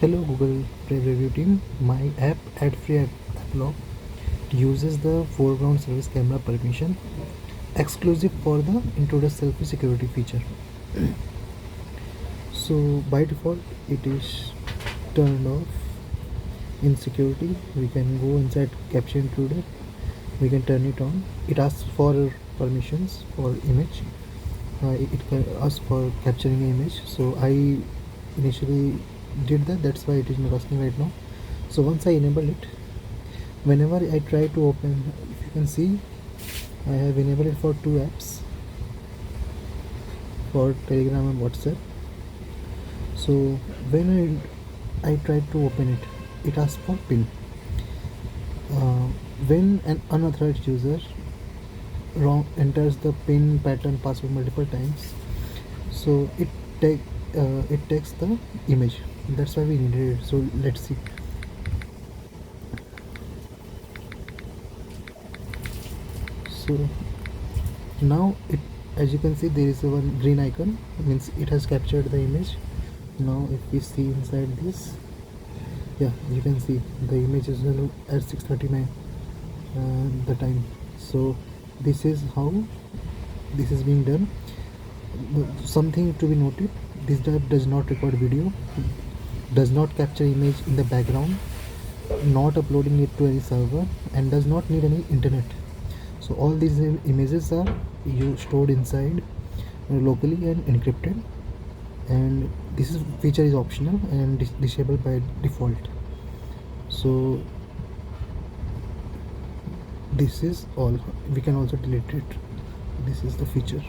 Hello Google Play Review team. My app AdFree AppLock uses the foreground service camera permission exclusive for the Intruder Selfie security feature. So by default it is turned off. In security we can go inside capture intruder, we can turn it on. It asks for permissions for image. It can ask for capturing image, so I initially did that, that's why it is not asking right now. So once I enable it, whenever I try to open, if you can see, I have enabled it for two apps, for Telegram and WhatsApp. So when I try to open it, it asks for PIN. When an unauthorized user enters the PIN pattern password multiple times, so it takes the image. That's why we needed it. So let's see. So now it, as you can see, there is one green icon, means it has captured the image. Now if we see inside this, yeah, you can see the image is at 6:39 the time. So this is how this is being done. Something to be noted, this app does not record video, does not capture image in the background, not uploading it to any server, and does not need any internet. So all these images are stored inside locally and encrypted, and this feature is optional and disabled by default. So this is all. We can also delete it. This is the feature.